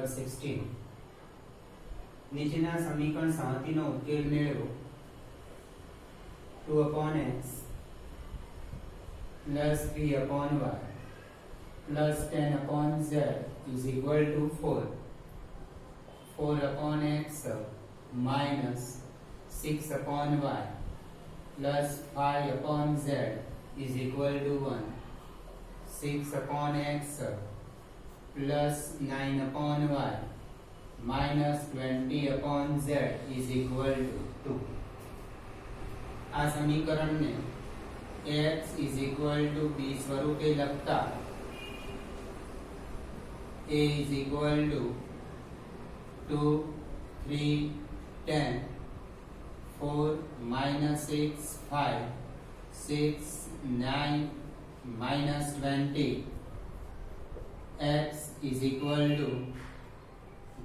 Number 16 નીચેના સમીકરણ સામગ્રીનો ઉકેલ મેળવો 2/x plus 3/y plus 10/z is equal to 4. 4/x minus 6/y plus 5/z is equal to 1. 6/x plus 9/y minus 20/z is equal to 2. આ સમીકરણને x is equal to b સ્વરૂપે લખતા a is equal to 2, 3, 10, 4, minus 6, 5, 6, 9, minus 20. X is equal to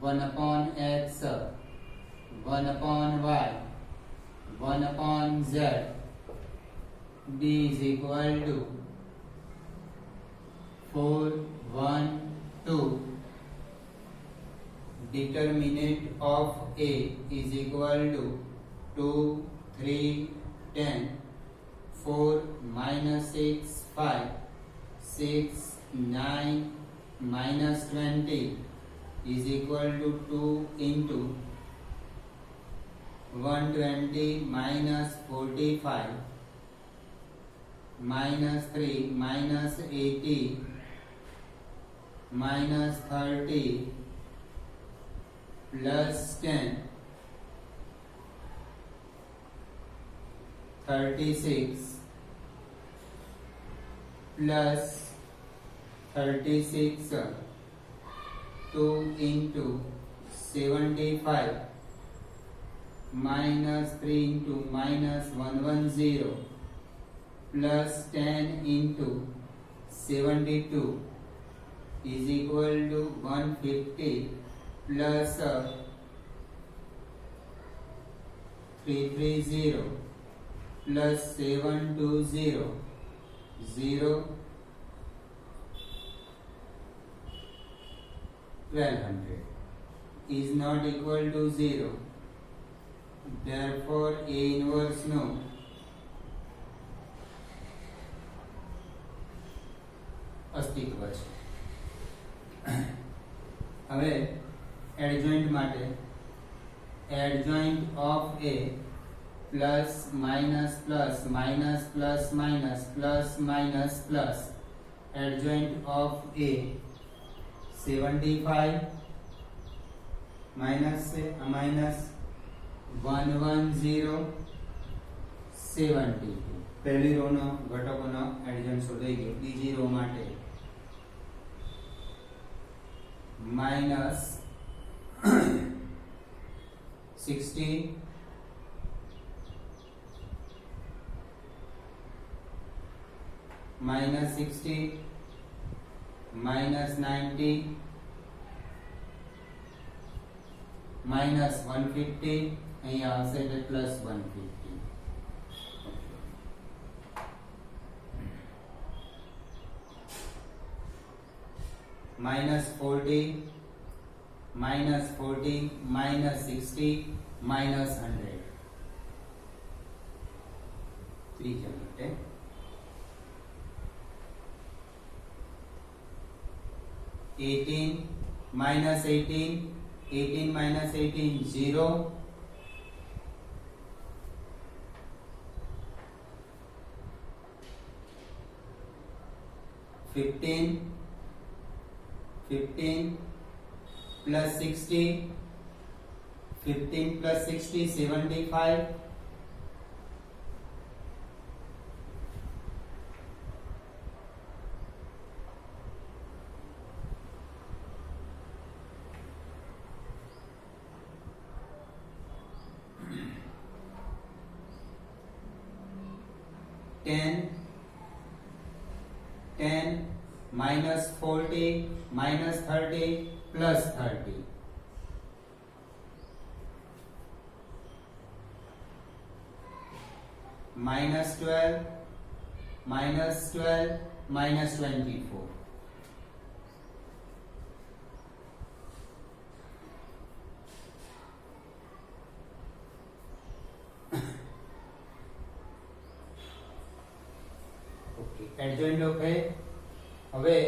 1 upon x, 1 upon y, 1 upon z. B is equal to 4, 1, 2. Determinant of A is equal to 2, 3, 10, 4, minus 6, 5, 6, 9, minus 20 is equal to 2 into 120 minus 45 minus 3 minus 80 minus 30 plus 10 36 plus 36 2 into 75 minus 3 into minus 110 plus 10 into 72 is equal to 150 plus 330 plus 720 0 1200 is not equal to 0. Therefore A inverse no. अस्तित्व છે. હવે adjoint માટે adjoint of A plus minus plus minus plus minus plus minus plus adjoint of A 75 minus 110 72. પહેલી row નો ઘટકોનો addition શોધાઈ ગયો. બીજી row માટે minus 60 minus 60 minus 90 minus 150 અહીંયા આવશે એટલે plus 150 minus 40 minus 40 minus 60 minus 100 ત્રીજા માટે minus 18 minus 18 0 15 plus 60 15 plus 60 75 10 minus 40 minus 30 plus 30 minus 12 minus 12 minus 24 adjoint of A. હવે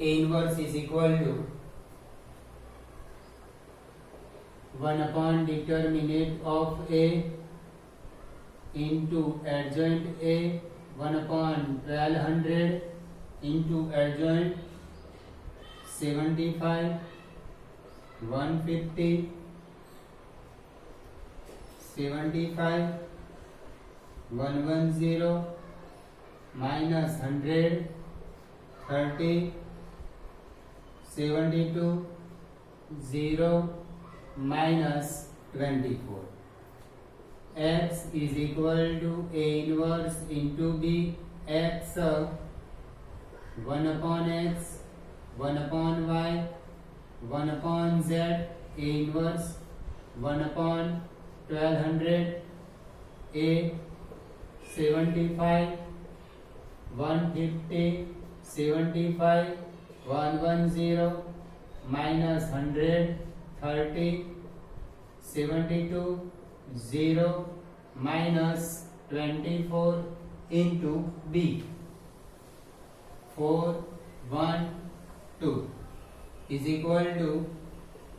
A inverse is equal to 1 upon determinant of A into adjoint A, 1 upon 1200 into adjoint 75, 150, 75, 110 minus 100, 30, 72, 0 minus 24. X is equal to A inverse into B. X 1 upon X, 1 upon Y, 1 upon Z. A inverse 1 upon 1200, A 75, 150, 75, 110 minus 100, 30, 72, 0 minus 24 into B. 4, 1, 2 is equal to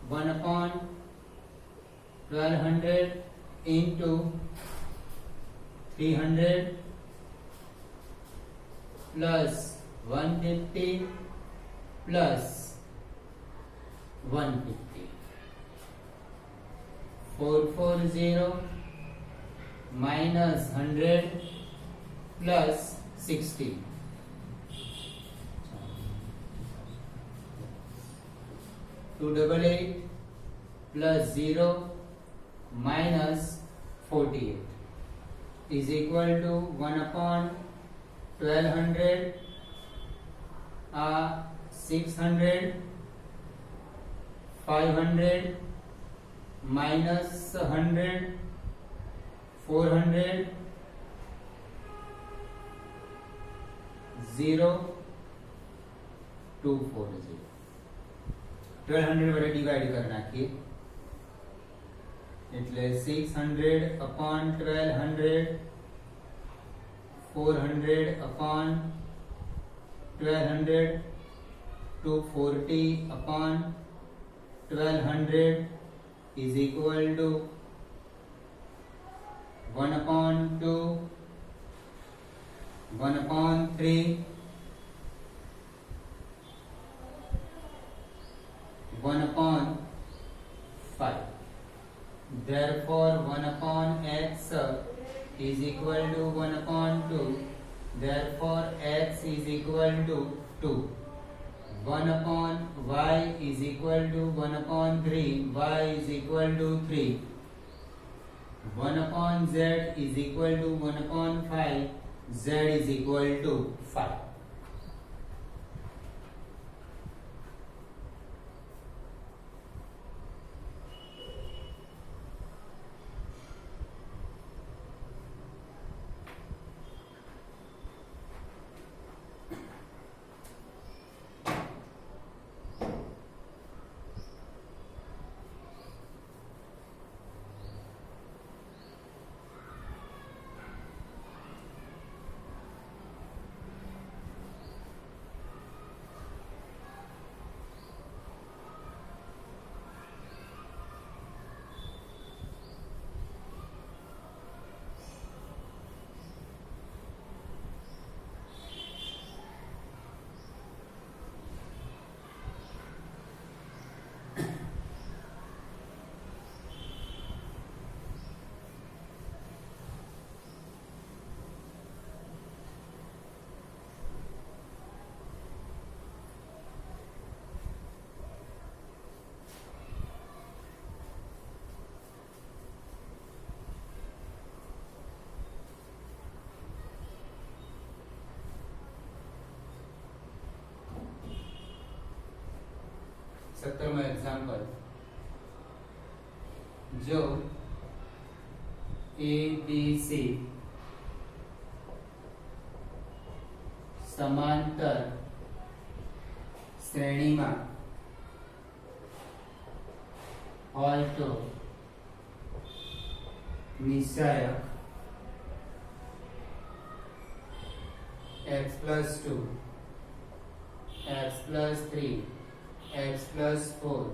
1 upon 1200 into 300 plus 150 plus 150. 440 minus 100 plus 60. 288 plus 0 minus 48 is equal to 1 upon 1200, 600, 500 minus 100, 400, 0, 240. 1200 वडे divide कर नाखिए એટલે 600 upon 1200, 400 upon 1200, 240 upon 1200 is equal to 1 upon 2, 1 upon 3, 1 upon 5. Therefore 1 upon x is equal to 1 upon 2. Therefore x is equal to 2. 1 upon y is equal to 1 upon 3. Y is equal to 3. 1 upon z is equal to 1 upon 5. Z is equal to 5. सत्तरमो example, जो A B C समांतर श्रेणी में होय तो निश्चय x plus 2, x plus 3, x plus 4,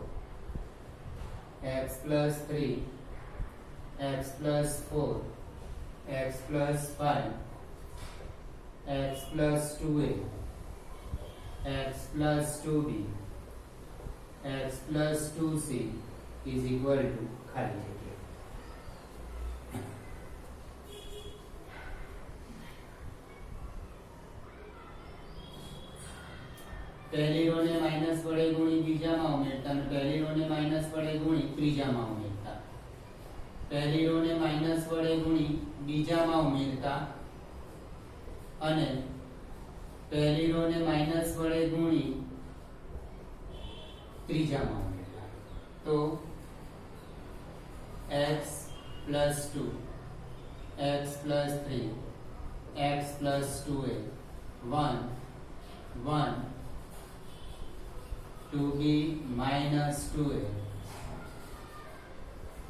x plus 3, x plus 4, x plus 5, x plus 2a, x plus 2b, x plus 2c is equal to ખાલી જગ્યા. પહેલી રો ને માઈનસ વડે ગુણી બીજામાં ઉમેરતા અને પહેલી રો ને માઈનસ વડે ગુણી ત્રીજામાં ઉમેરતા, પહેલી રો ને માઈનસ વડે ગુણી બીજામાં ઉમેરતા અને પહેલી રો ને માઈનસ વડે ગુણી ત્રીજામાં ઉમેરતા. તો x plus 2, x plus 3, x plus 2a, 1, 1, 2b minus 2a,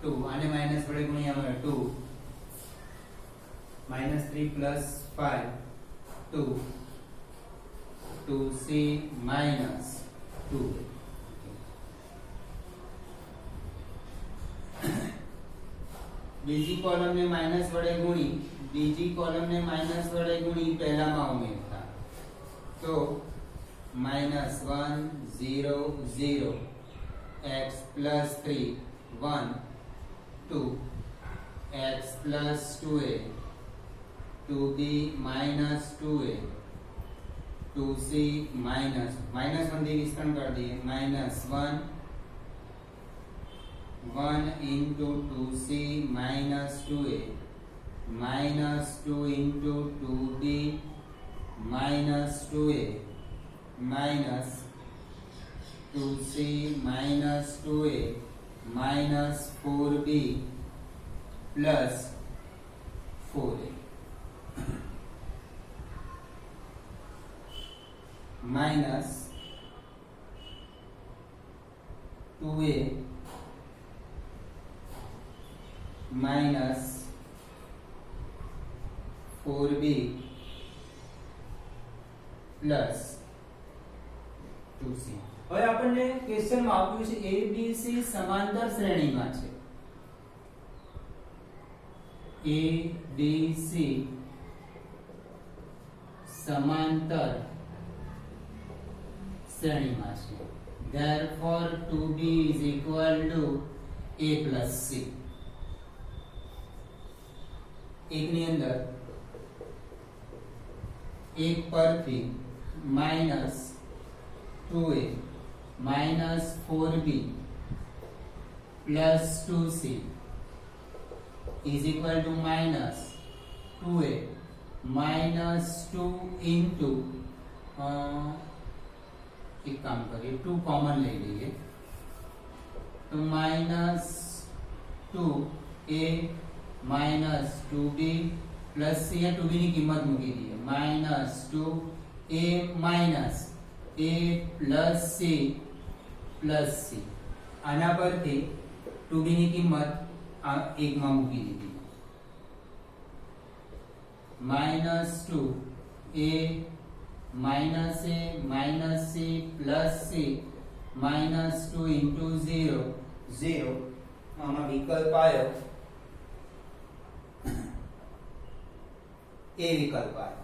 2 આને માઈનસ વડે ગુણ્યા મળે 2, minus 3 plus 5, 2, 2c minus 2. બીજી કોલમ ને માઈનસ વડે ગુણી બીજી કોલમ ને માઈનસ વડે ગુણી પહેલામાં ઉમેરતા. તો minus 1 0 0, x plus 3 1 2, x plus 2a, 2b minus 2a, 2c minus 1 થી વિસ્તરણ कर दिए, minus 1 1 into 2c minus 2a minus 2 into 2b minus 2a minus 2c minus 2a minus 4b plus 4a minus 2a minus 4b plus 2c. હવે આપણને ક્વેશ્ચનમાં આપ્યું છે a b c સમાંતર શ્રેણીમાં છે. a b c સમાંતર શ્રેણીમાં છે. therefore 2b is equal to a plus c. એકની અંદર એક પરથી minus 2a minus 4b plus 2c is equal to minus 2a minus 2 into एक काम करिए 2 कॉमन ले लीजिए तो minus 2a minus 2b plus c या 2b ની કિંમત મૂકી દઈએ minus 2a minus a plus c plus c આના પરથી 2b ની કિંમત આ એકમાં મૂકી દીધી minus 2a minus a minus c plus c minus 2 into 0 0 આમાં વિકલ્પ આવ્યો ए विकल्प आया.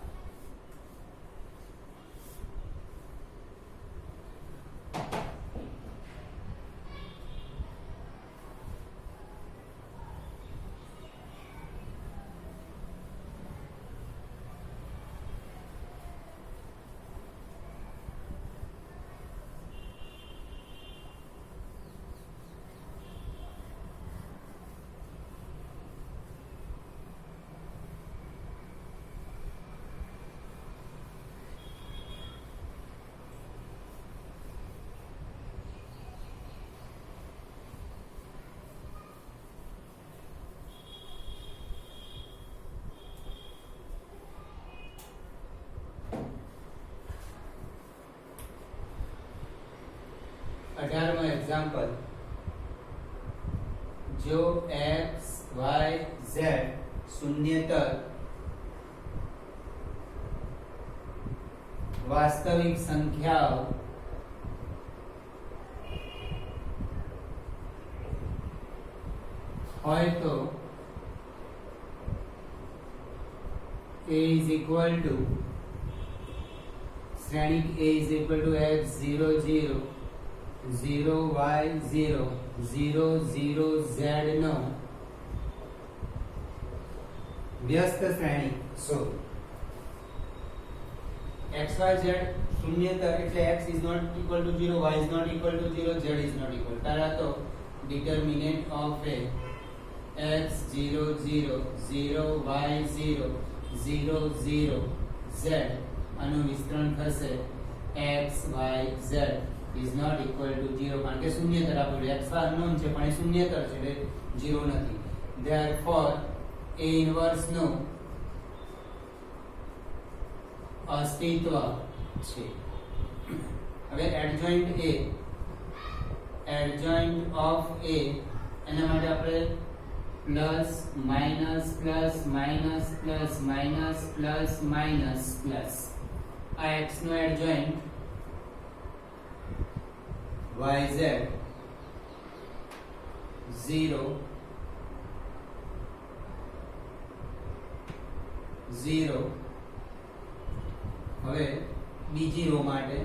अठारहवां एग्जाम्पल जो x y z शून्यतर वास्तविक संख्याओं होय तो a is equal to Shrenik a is equal to x 0 0 0 y 0 0 0 z નો વ્યસ્ત શ્રેણી શોધો. x y z શૂન્યતર એટલે x is not equal to 0, y is not equal to 0, z is not equal. પહેલા તો determinant of a x 0 0 0 y 0 0 0 z આનું વિસ્તરણ થશે x y z is not equal to 0 કારણ કે શૂન્યતર આપણું x y અનનોન છે પણ એ શૂન્યતર છે એટલે 0 નથી. therefore a inverse નું અસ્તિત્વ છે. હવે adjoint of a એના માટે આપણે plus minus plus minus plus minus plus minus plus આ x નો adjoint yz 0 0 હવે બીજી રો માટે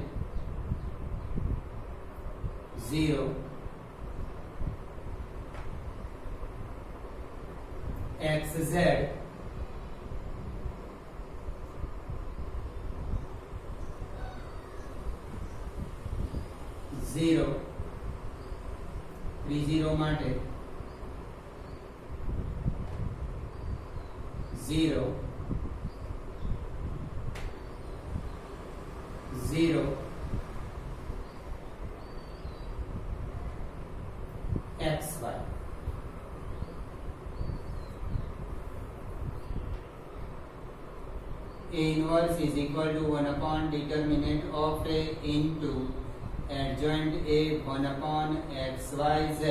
0 xz 0 ત્રીજી રો માટે 0 0 xy a inverse is equal to 1 upon determinant of a into adjoint a 1 upon xyz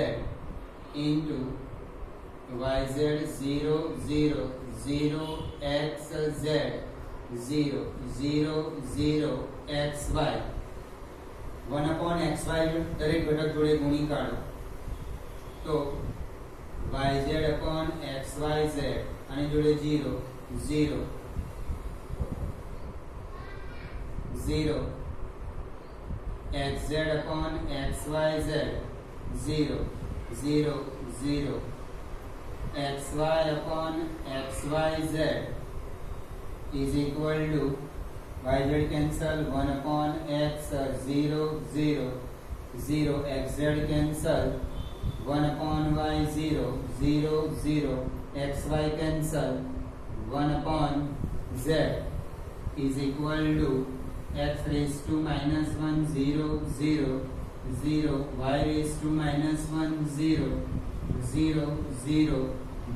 into yz 0 0 0 xz 0 0 0 xy 1 upon xy દરેક ઘટક જોડે ગુણી કાઢો તો yz upon xyz આની જોડે 0 0 0 xz upon xyz 0 0 0 xy upon xyz is equal to yz cancel 1 upon x 0 0 0 xz cancel 1 upon y 0 0 0 xy cancel 1 upon z is equal to x raised to minus 1 0 0 0 y raised to minus 1 0 0 0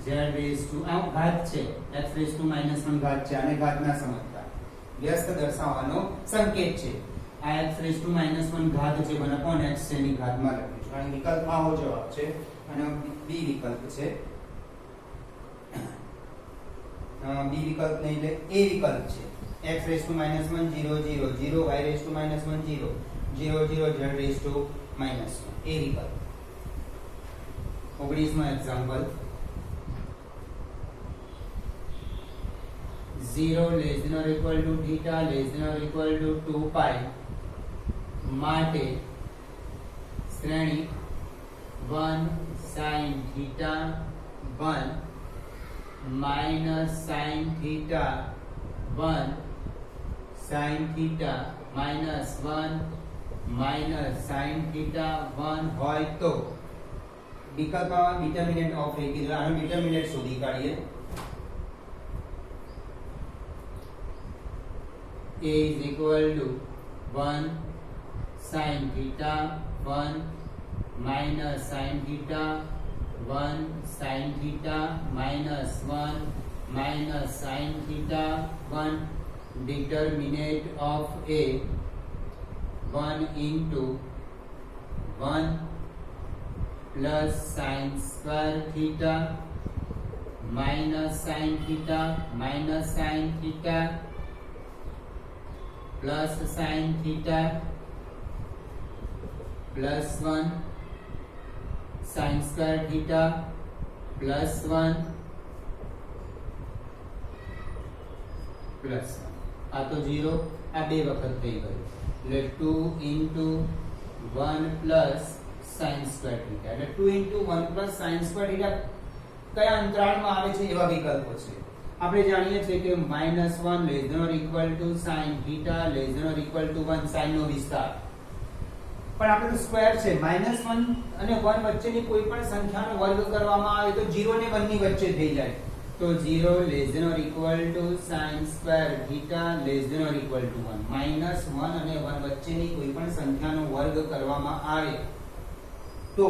z raised to આ ઘાત છે x raised to minus 1 ઘાત છે આને ઘાત ના સમજતા વ્યસ્ત દર્શાવવાનો સંકેત છે. આ x raised to minus 1 ઘાત છે 1 upon x છે ની ઘાતમાં લખ્યું છે અને વિકલ્પ આવો જવાબ છે અને b વિકલ્પ છે. b વિકલ્પ નહીં એટલે a વિકલ્પ છે. x raised to minus 1 0 0 0 y raised to minus 1 0 0 0 z raised to minus 1 a વિકલ્પ. 19મો example 0 less than or equal to theta less than or equal to 2 pi માટે શ્રેણી 1 sin theta 1 minus sin theta 1 sin theta minus 1 minus sin theta 1 હોય તો વિકલ્પમાં determinant of a કીધું આનો determinant શોધી કાઢીએ. a is equal to 1 sin theta 1 minus sin theta 1 sin theta minus 1 minus sin theta 1 determinant of a 1 into 1 plus sin square theta minus sin theta plus sine theta plus 1 sine square theta plus 1 plus 1 आ तो 0 आ बे वखत થઈ ગયું એટલે 2 into 1 plus sin square theta એટલે 2 into 1 plus sin square theta કયા અંતરાળમાં આવે છે એવા વિકલ્પો છે આપણે જાણીએ છીએ કે -1 less than or equal to sin theta less than or equal to 1 sin નો વિસ્તાર પણ આપણો સ્ક્વેર છે -1 અને 1 વચ્ચેની કોઈ પણ સંખ્યાનો વર્ગ કરવામાં આવે તો 0 ને 1 ની વચ્ચે થઈ જાય તો 0 less than or equal to sin square theta less than or equal to 1 -1 અને 1 વચ્ચેની કોઈ પણ સંખ્યાનો વર્ગ કરવામાં આવે તો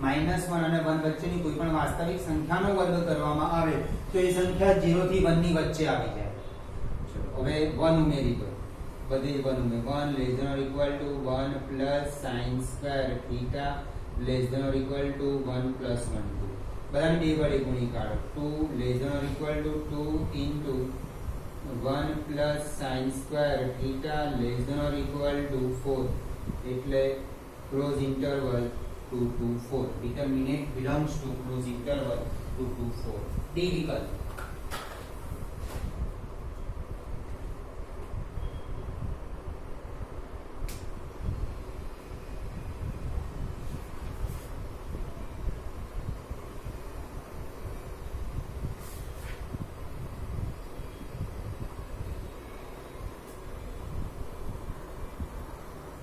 -1 અને 1 વચ્ચેની કોઈ પણ વાસ્તવિક સંખ્યાનો વર્ગ કરવામાં આવે તો એ સંખ્યા 0 થી 1 ની વચ્ચે આવી જાય ચલો હવે 1 ઉમેરી દો બધી 1 ઉમેર 1 less than or equal to 1 plus sin square theta less than or equal to 1 plus 1 2 બધાને બે વડે ગુણી કાઢો 2 less than or equal to 2 into 1 plus sin square theta less than or equal to 4 એટલે close interval 2 to 4 determinant belongs to close interval 2 to 4 D વિકલ્પ